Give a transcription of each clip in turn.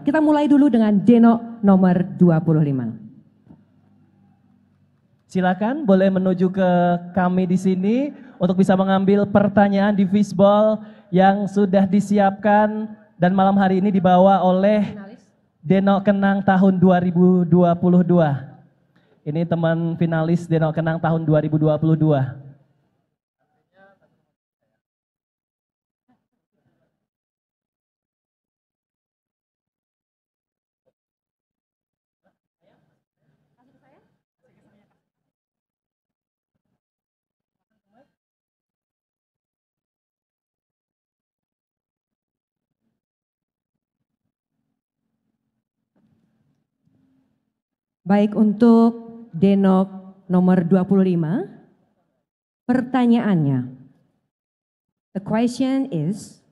Kita mulai dulu dengan Deno nomor 25. Silakan boleh menuju ke kami di sini untuk bisa mengambil pertanyaan di fishball yang sudah disiapkan dan malam hari ini dibawa oleh Deno Kenang tahun 2022. Ini teman finalis Deno Kenang tahun 2022. Baik, untuk Denok nomor 25, pertanyaannya. The question is,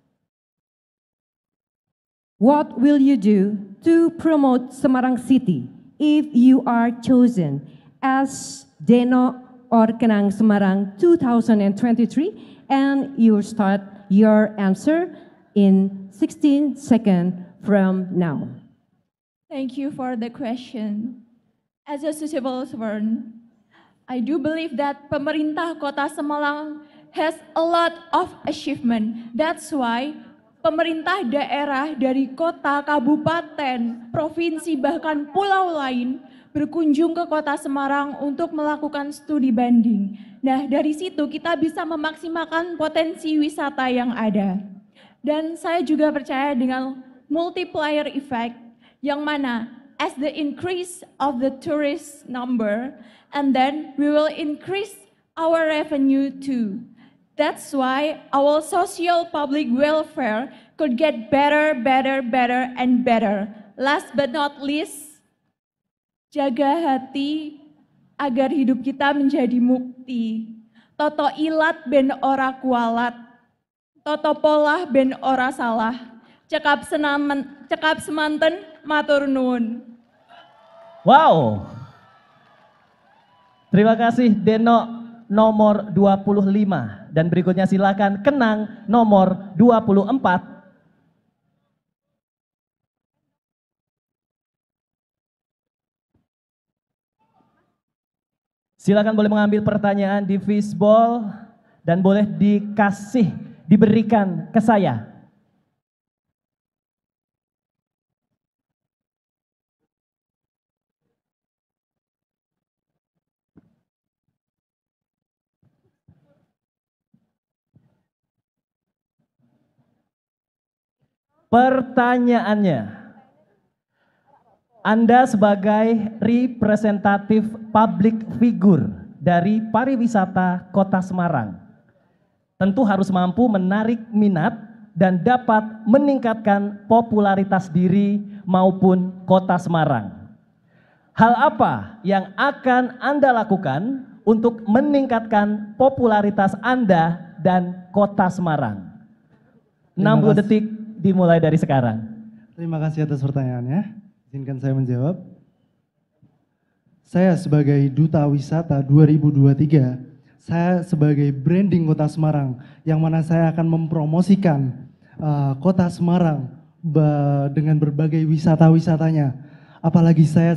what will you do to promote Semarang City if you are chosen as Denok or Kenang Semarang 2023? And you start your answer in 16 seconds from now. Thank you for the question. As a civil servant, I do believe that pemerintah Kota Semarang has a lot of achievement. That's why pemerintah daerah dari kota, kabupaten, provinsi, bahkan pulau lain berkunjung ke Kota Semarang untuk melakukan studi banding. Nah, dari situ kita bisa memaksimalkan potensi wisata yang ada. Dan saya juga percaya dengan multiplier effect yang mana as the increase of the tourist number, and then we will increase our revenue too. That's why our social public welfare could get better, and better. Last but not least, jaga hati agar hidup kita menjadi mukti. Toto ilat ben ora kualat, toto polah ben ora salah. Cekap semanten matur nuwun. Wow. Terima kasih Deno nomor 25 dan berikutnya silakan Kenang nomor 24. Silakan boleh mengambil pertanyaan di fishball dan boleh diberikan ke saya. Pertanyaannya, Anda sebagai representatif public figure dari pariwisata Kota Semarang tentu harus mampu menarik minat dan dapat meningkatkan popularitas diri maupun Kota Semarang. Hal apa yang akan Anda lakukan untuk meningkatkan popularitas Anda dan Kota Semarang? 60 detik dimulai dari sekarang. Terima kasih atas pertanyaannya. Izinkan saya menjawab. Saya sebagai Duta Wisata 2023, saya sebagai branding Kota Semarang, yang mana saya akan mempromosikan Kota Semarang dengan berbagai wisata-wisatanya. Apalagi saya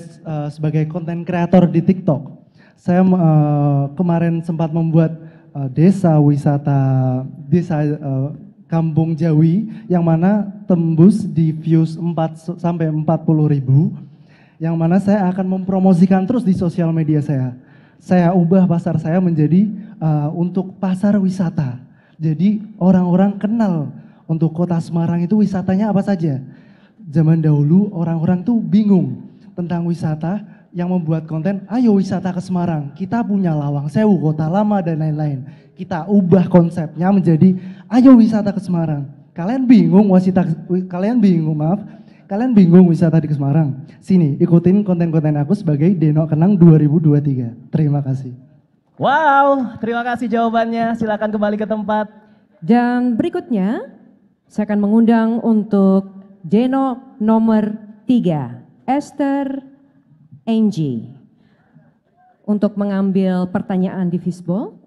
sebagai konten kreator di TikTok. Saya kemarin sempat membuat desa wisata, Kampung Jawi, yang mana tembus di views 4 sampai 40 ribu, yang mana saya akan mempromosikan terus di sosial media saya. Saya ubah pasar saya menjadi untuk pasar wisata. Jadi orang-orang kenal untuk Kota Semarang itu wisatanya apa saja. Zaman dahulu orang-orang tuh bingung tentang wisata, yang membuat konten, ayo wisata ke Semarang, kita punya Lawang Sewu, Kota Lama, dan lain-lain. Kita ubah konsepnya menjadi, ayo wisata ke Semarang. Kalian bingung wisata di Semarang? Sini, ikutin konten-konten aku sebagai Deno Kenang 2023. Terima kasih. Wow, terima kasih jawabannya. Silakan kembali ke tempat. Dan berikutnya, saya akan mengundang untuk Deno nomor 3, Esther Angie, untuk mengambil pertanyaan di fishball.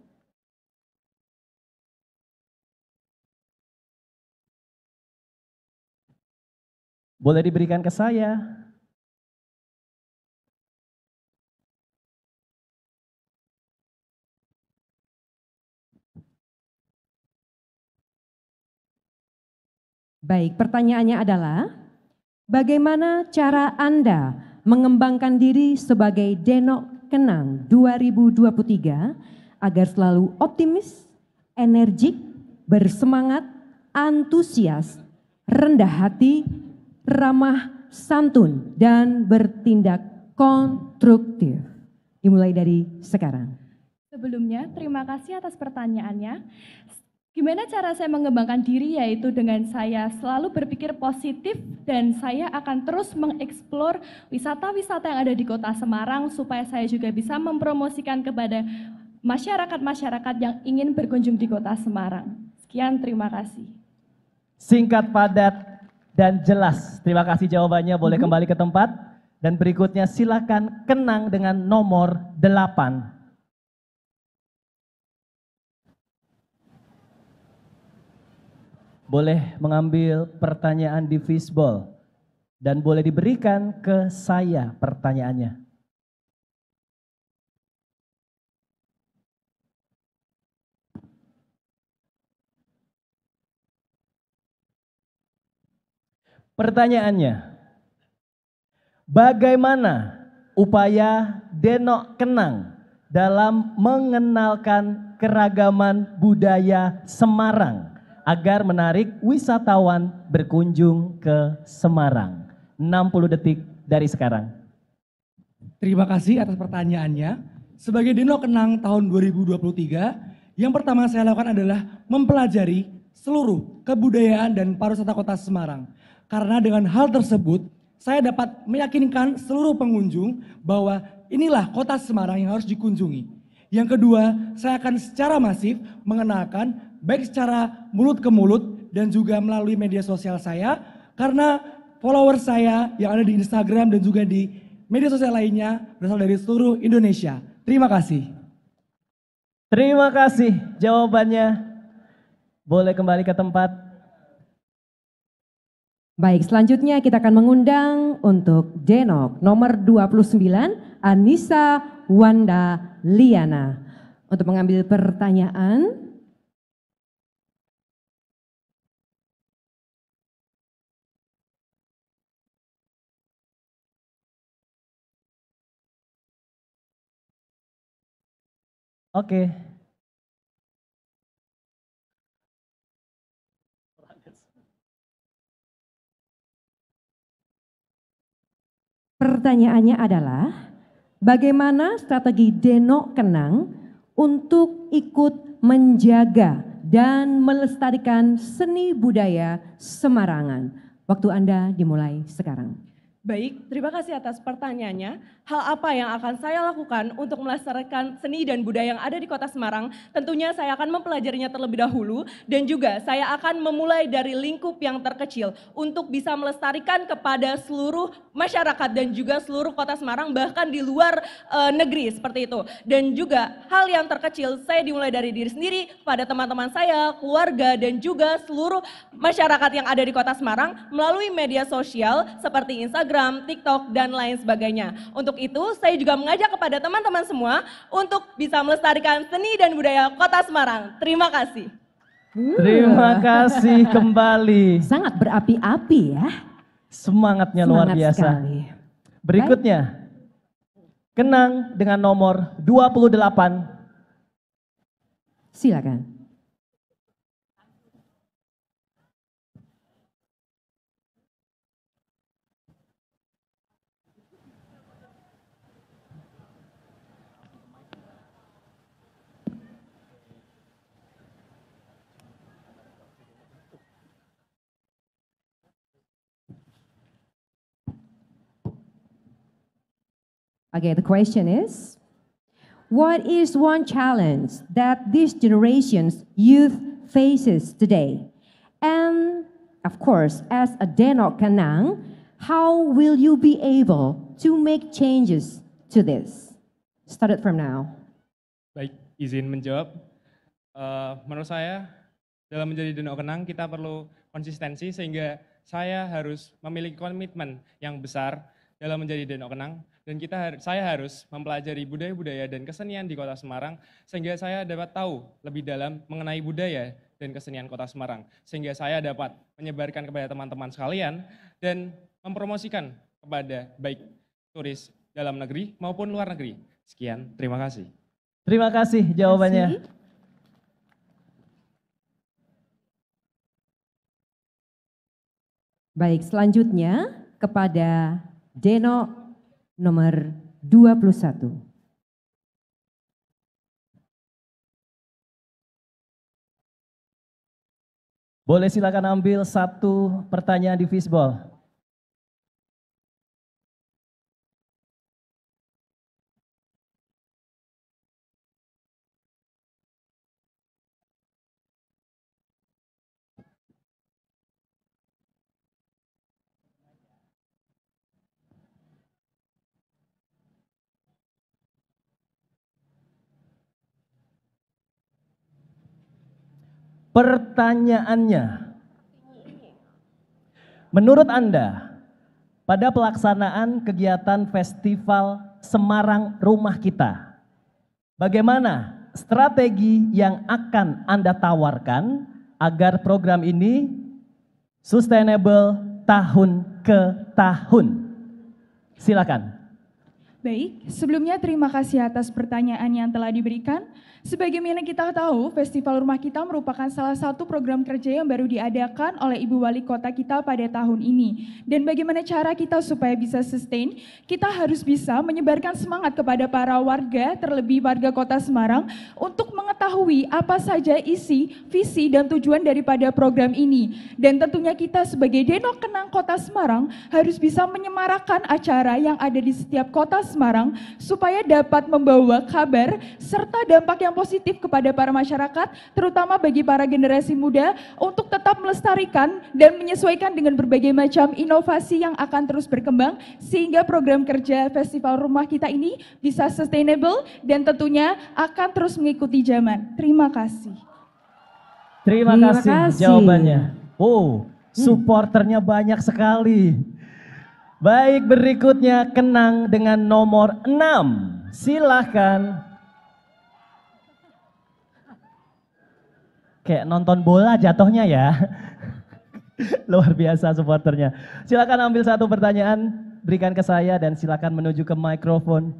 Boleh diberikan ke saya. Baik, pertanyaannya adalah, bagaimana cara Anda mengembangkan diri sebagai Denok Kenang 2023 agar selalu optimis, energik, bersemangat, antusias, rendah hati, ramah, santun, dan bertindak konstruktif? Dimulai dari sekarang. Sebelumnya, terima kasih atas pertanyaannya. Gimana cara saya mengembangkan diri, yaitu dengan saya selalu berpikir positif dan saya akan terus mengeksplor wisata-wisata yang ada di Kota Semarang supaya saya juga bisa mempromosikan kepada masyarakat-masyarakat yang ingin berkunjung di Kota Semarang. Sekian, terima kasih. Singkat, padat, dan jelas. Terima kasih jawabannya, boleh kembali ke tempat. Dan berikutnya silakan Kenang dengan nomor 8. Boleh mengambil pertanyaan di fishbowl dan boleh diberikan ke saya pertanyaannya. Pertanyaannya, bagaimana upaya Denok Kenang dalam mengenalkan keragaman budaya Semarang agar menarik wisatawan berkunjung ke Semarang? 60 detik dari sekarang. Terima kasih atas pertanyaannya. Sebagai Denok Kenang tahun 2023, yang pertama saya lakukan adalah mempelajari seluruh kebudayaan dan pariwisata Kota Semarang. Karena dengan hal tersebut, saya dapat meyakinkan seluruh pengunjung bahwa inilah Kota Semarang yang harus dikunjungi. Yang kedua, saya akan secara masif mengenalkan baik secara mulut ke mulut dan juga melalui media sosial saya, karena follower saya yang ada di Instagram dan juga di media sosial lainnya berasal dari seluruh Indonesia. Terima kasih. Terima kasih jawabannya. Boleh kembali ke tempat. Baik, selanjutnya kita akan mengundang untuk Denok nomor 29, Anissa Wanda Liana, untuk mengambil pertanyaan. Oke. Pertanyaannya adalah, bagaimana strategi Denok Kenang untuk ikut menjaga dan melestarikan seni budaya Semarangan? Waktu Anda dimulai sekarang. Baik, terima kasih atas pertanyaannya. Hal apa yang akan saya lakukan untuk melestarikan seni dan budaya yang ada di Kota Semarang? Tentunya saya akan mempelajarinya terlebih dahulu dan juga saya akan memulai dari lingkup yang terkecil untuk bisa melestarikan kepada seluruh masyarakat dan juga seluruh Kota Semarang, bahkan di luar negeri seperti itu. Dan juga hal yang terkecil saya dimulai dari diri sendiri, pada teman-teman saya, keluarga dan juga seluruh masyarakat yang ada di Kota Semarang melalui media sosial seperti Instagram, TikTok, dan lain sebagainya. Untuk itu, saya juga mengajak kepada teman-teman semua untuk bisa melestarikan seni dan budaya Kota Semarang. Terima kasih. Terima kasih kembali. Sangat berapi-api ya. Semangatnya luar Semangat biasa. sekali. Berikutnya, Kenang dengan nomor 28. Silakan. Okay, the question is, what is one challenge that this generation's youth faces today? And of course, as a Denok Kenang, how will you be able to make changes to this? Start it from now. Baik, izin menjawab. Menurut saya, dalam menjadi Denok Kenang kita perlu konsistensi sehingga saya harus memiliki komitmen yang besar dalam menjadi Denok Kenang, dan saya harus mempelajari budaya-budaya dan kesenian di Kota Semarang sehingga saya dapat tahu lebih dalam mengenai budaya dan kesenian Kota Semarang, sehingga saya dapat menyebarkan kepada teman-teman sekalian dan mempromosikan kepada baik turis dalam negeri maupun luar negeri. Sekian, terima kasih. Terima kasih jawabannya. Baik, selanjutnya kepada Denok nomor 21. Boleh silakan ambil satu pertanyaan di fishball. Pertanyaannya, menurut Anda, pada pelaksanaan kegiatan Festival Semarang Rumah Kita, bagaimana strategi yang akan Anda tawarkan agar program ini sustainable tahun ke tahun? Silakan. Baik, sebelumnya terima kasih atas pertanyaan yang telah diberikan. Sebagaimana kita tahu, Festival Rumah Kita merupakan salah satu program kerja yang baru diadakan oleh Ibu Wali Kota kita pada tahun ini. Dan bagaimana cara kita supaya bisa sustain? Kita harus bisa menyebarkan semangat kepada para warga, terlebih warga Kota Semarang, untuk mengetahui apa saja isi, visi, dan tujuan daripada program ini. Dan tentunya kita sebagai Denok Kenang Kota Semarang harus bisa menyemarakan acara yang ada di setiap Kota Semarang supaya dapat membawa kabar serta dampak yang positif kepada para masyarakat, terutama bagi para generasi muda untuk tetap melestarikan dan menyesuaikan dengan berbagai macam inovasi yang akan terus berkembang sehingga program kerja Festival Rumah Kita ini bisa sustainable dan tentunya akan terus mengikuti zaman. Terima kasih. Terima kasih jawabannya. Oh, supporternya banyak sekali. Baik, berikutnya Kenang dengan nomor 6. Silahkan. Kayak nonton bola jatuhnya ya. Luar biasa supporternya. Silakan ambil satu pertanyaan, berikan ke saya dan silakan menuju ke mikrofon.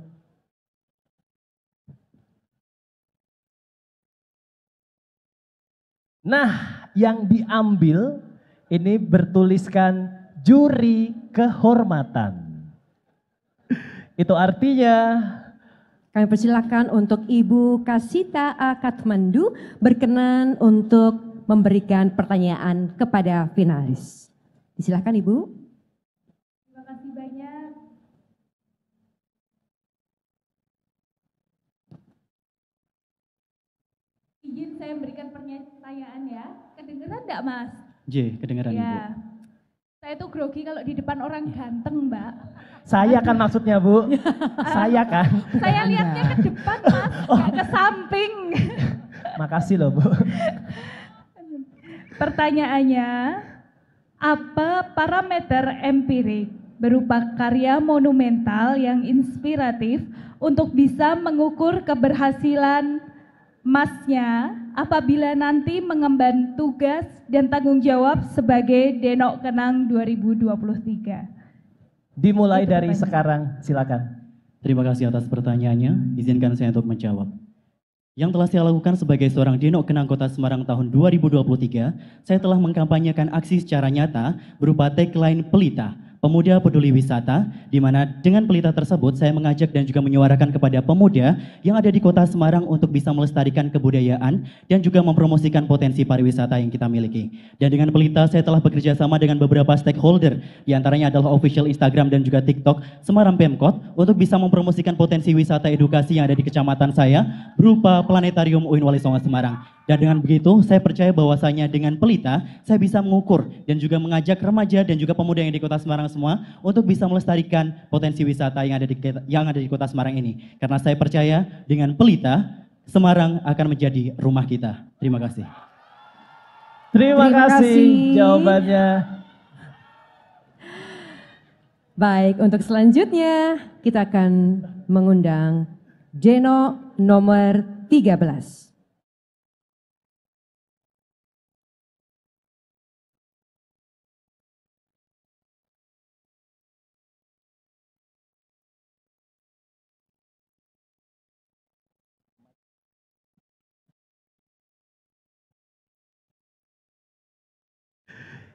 Nah, yang diambil ini bertuliskan juri kehormatan. Itu artinya kami persilakan untuk Ibu Kasita A. Katmandu berkenan untuk memberikan pertanyaan kepada finalis. Silakan Ibu. Terima kasih banyak. Izin saya berikan pertanyaan ya. Kedengeran enggak, Mas? J, kedengeran ya. Ibu. Saya tuh grogi kalau di depan orang ganteng, Mbak. saya kan maksudnya Bu. Saya kan. Saya lihatnya ke depan, Mas, nggak ke samping. Makasih loh Bu. Pertanyaannya, apa parameter empirik berupa karya monumental yang inspiratif untuk bisa mengukur keberhasilan Masnya apabila nanti mengemban tugas dan tanggung jawab sebagai Denok Kenang 2023? Dimulai dari sekarang, silakan. Terima kasih atas pertanyaannya. Izinkan saya untuk menjawab. Yang telah saya lakukan sebagai seorang Denok Kenang Kota Semarang tahun 2023, saya telah mengkampanyekan aksi secara nyata berupa tagline Pelita, Pemuda Peduli Wisata, di mana dengan pelita tersebut saya mengajak dan juga menyuarakan kepada pemuda yang ada di Kota Semarang untuk bisa melestarikan kebudayaan dan juga mempromosikan potensi pariwisata yang kita miliki. Dan dengan pelita saya telah bekerja sama dengan beberapa stakeholder, di antaranya adalah official Instagram dan juga TikTok Semarang Pemkot untuk bisa mempromosikan potensi wisata edukasi yang ada di kecamatan saya berupa Planetarium UIN Wali Songo Semarang. Dan dengan begitu, saya percaya bahwasanya dengan pelita, saya bisa mengukur dan juga mengajak remaja dan juga pemuda yang di Kota Semarang semua untuk bisa melestarikan potensi wisata yang ada di Kota Semarang ini. Karena saya percaya dengan pelita, Semarang akan menjadi rumah kita. Terima kasih. Terima kasih jawabannya. Baik, untuk selanjutnya kita akan mengundang Deno nomor 13.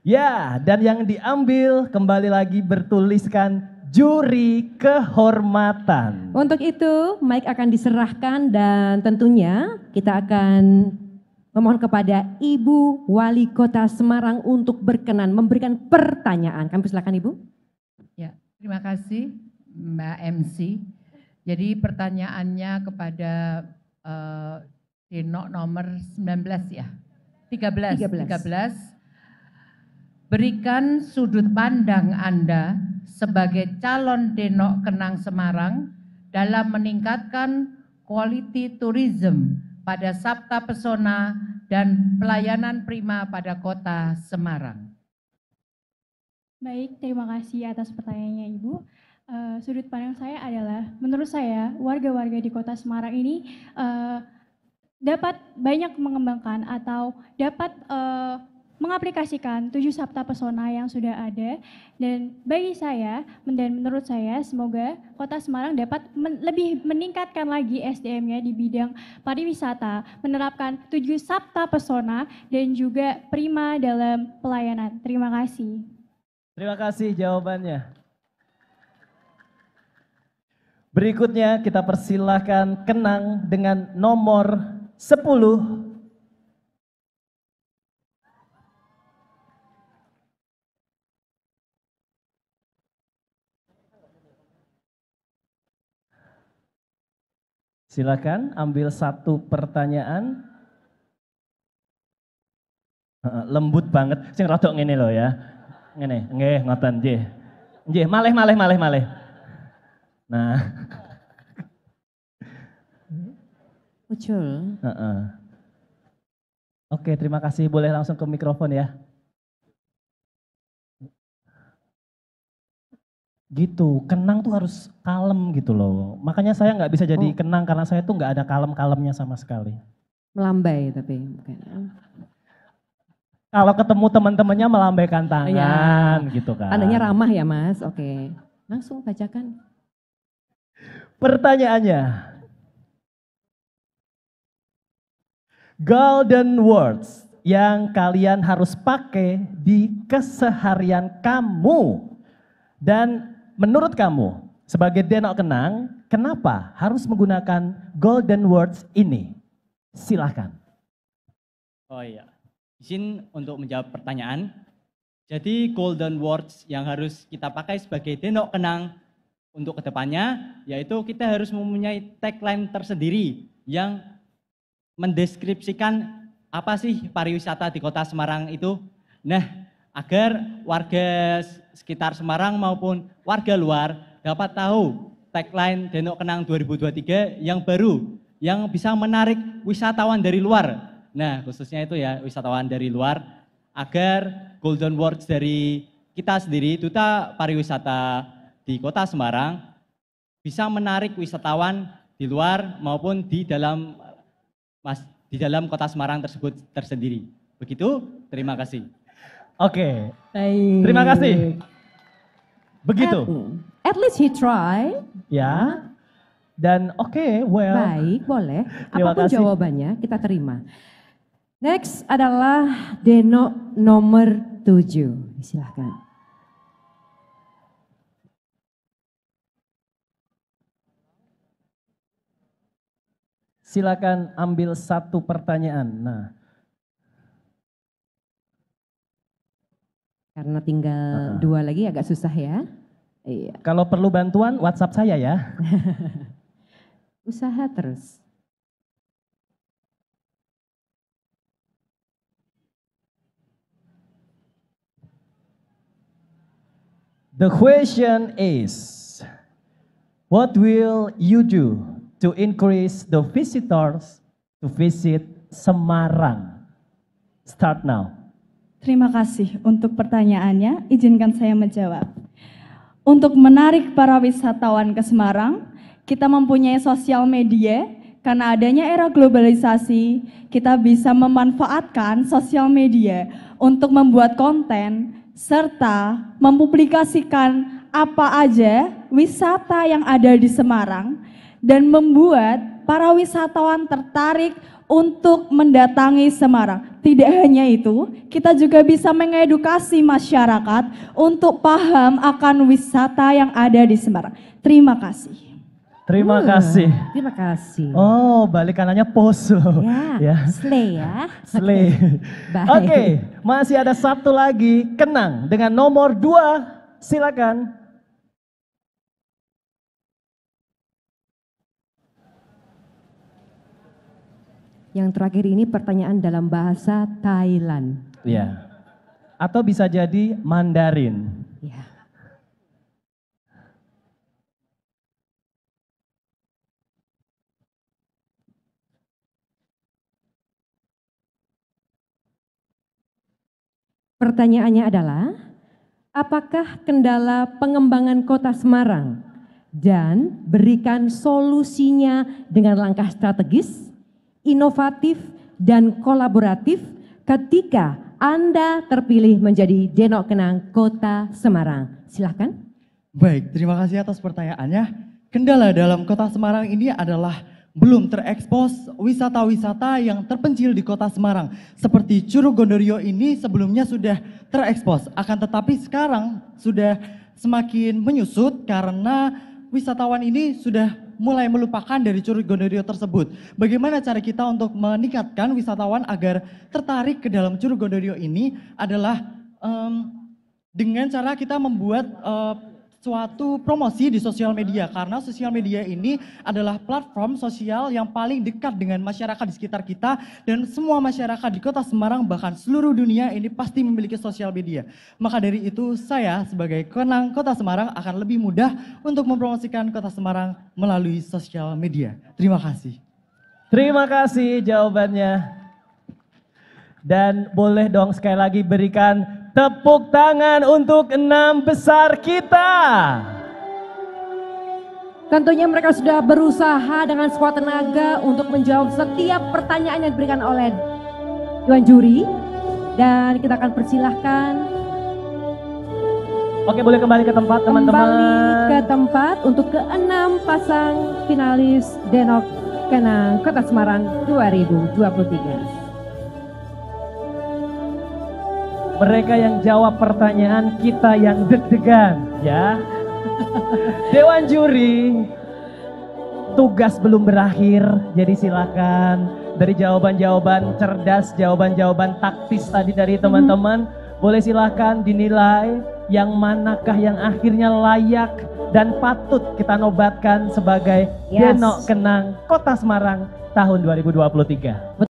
Ya, dan yang diambil kembali lagi bertuliskan juri kehormatan. Untuk itu, mic akan diserahkan dan tentunya kita akan memohon kepada Ibu Wali Kota Semarang untuk berkenan memberikan pertanyaan. Kami silakan Ibu. Ya, terima kasih Mbak MC. Jadi pertanyaannya kepada Deno nomor 19 ya? 13. Berikan sudut pandang Anda sebagai calon Deno Kenang Semarang dalam meningkatkan quality tourism pada Sabta Pesona dan pelayanan prima pada kota Semarang. Baik, terima kasih atas pertanyaannya Ibu. Sudut pandang saya adalah, menurut saya warga-warga di kota Semarang ini dapat banyak mengembangkan atau dapat mengaplikasikan 7 Sabta Pesona yang sudah ada, dan bagi saya dan menurut saya semoga kota Semarang dapat lebih meningkatkan lagi SDM-nya di bidang pariwisata, menerapkan 7 Sabta Pesona dan juga prima dalam pelayanan. Terima kasih. Terima kasih jawabannya. Berikutnya kita persilahkan Kenang dengan nomor 10. Silakan ambil satu pertanyaan. Lembut banget, sing rodok ngene lho ya. Ngene, nggih ngoten nggih. Nggih, malih. Nah. Ucul. Oke, terima kasih. Boleh langsung ke mikrofon ya. Gitu, Kenang tuh harus kalem gitu loh. Makanya saya nggak bisa jadi Kenang karena saya tuh nggak ada kalem-kalemnya sama sekali. Melambai tapi bukan. Kalau ketemu teman-temannya melambaikan tangan gitu kan. Tandanya ramah ya Mas, oke. Langsung bacakan. Pertanyaannya. Golden words yang kalian harus pakai di keseharian kamu. Dan menurut kamu, sebagai Deno Kenang, kenapa harus menggunakan golden words ini? Silahkan. Oh iya, izin untuk menjawab pertanyaan. Jadi golden words yang harus kita pakai sebagai Deno Kenang untuk kedepannya, yaitu kita harus mempunyai tagline tersendiri yang mendeskripsikan apa sih pariwisata di kota Semarang itu. Nah, agar warga sekitar Semarang maupun warga luar dapat tahu tagline Deno Kenang 2023 yang baru, yang bisa menarik wisatawan dari luar. Nah, khususnya itu ya wisatawan dari luar, agar golden words dari kita sendiri, Duta Pariwisata di Kota Semarang, bisa menarik wisatawan di luar maupun di dalam Kota Semarang tersebut tersendiri. Begitu, terima kasih. Oke, baik. Terima kasih. Begitu. At least he try. Ya. Dan well. Baik, boleh. Terima Apapun kasih. jawabannya kita terima. Next adalah Deno nomor 7. Silahkan. Silakan ambil satu pertanyaan. Nah. Karena tinggal 2 lagi agak susah ya. Iya. Kalau perlu bantuan WhatsApp saya ya. Usaha terus. The question is, what will you do to increase the visitors to visit Semarang? Start now. Terima kasih untuk pertanyaannya, izinkan saya menjawab. Untuk menarik para wisatawan ke Semarang, kita mempunyai sosial media. Karena adanya era globalisasi, kita bisa memanfaatkan sosial media untuk membuat konten serta mempublikasikan apa aja wisata yang ada di Semarang dan membuat para wisatawan tertarik untuk mendatangi Semarang. Tidak hanya itu, kita juga bisa mengedukasi masyarakat untuk paham akan wisata yang ada di Semarang. Terima kasih. Terima kasih. Terima kasih. Oh, balik kanannya pose. Ya, slay ya. Slay. Baik. Oke, masih ada satu lagi, Kenang dengan nomor 2. Silakan. Yang terakhir ini pertanyaan dalam bahasa Thailand. Ya. Atau bisa jadi Mandarin. Ya. Pertanyaannya adalah, apakah kendala pengembangan kota Semarang dan berikan solusinya dengan langkah strategis, inovatif, dan kolaboratif ketika Anda terpilih menjadi Denok Kenang Kota Semarang? Silahkan. Baik, terima kasih atas pertanyaannya. Kendala dalam Kota Semarang ini adalah belum terekspos wisata-wisata yang terpencil di Kota Semarang. Seperti Curug Gondorio ini sebelumnya sudah terekspos, akan tetapi sekarang sudah semakin menyusut karena wisatawan ini sudah mulai melupakan dari Curug Gondorio tersebut. Bagaimana cara kita untuk meningkatkan wisatawan agar tertarik ke dalam Curug Gondorio ini adalah dengan cara kita membuat suatu promosi di sosial media, karena sosial media ini adalah platform sosial yang paling dekat dengan masyarakat di sekitar kita, dan semua masyarakat di Kota Semarang bahkan seluruh dunia ini pasti memiliki sosial media. Maka dari itu saya sebagai Kenang Kota Semarang akan lebih mudah untuk mempromosikan Kota Semarang melalui sosial media. Terima kasih. Terima kasih jawabannya. Dan boleh dong sekali lagi berikan tepuk tangan untuk 6 besar kita. Tentunya mereka sudah berusaha dengan sekuat tenaga untuk menjawab setiap pertanyaan yang diberikan oleh Dewan Juri. Dan kita akan persilahkan. Oke, boleh kembali ke tempat teman-teman. Kembali ke tempat untuk ke-6 pasang finalis Denok Kenang Kota Semarang 2023. Mereka yang jawab pertanyaan, kita yang deg-degan, ya. Dewan Juri, tugas belum berakhir, jadi silakan dari jawaban-jawaban cerdas, jawaban-jawaban taktis tadi dari teman-teman, boleh silakan dinilai yang manakah yang akhirnya layak dan patut kita nobatkan sebagai Denok Kenang Kota Semarang tahun 2023.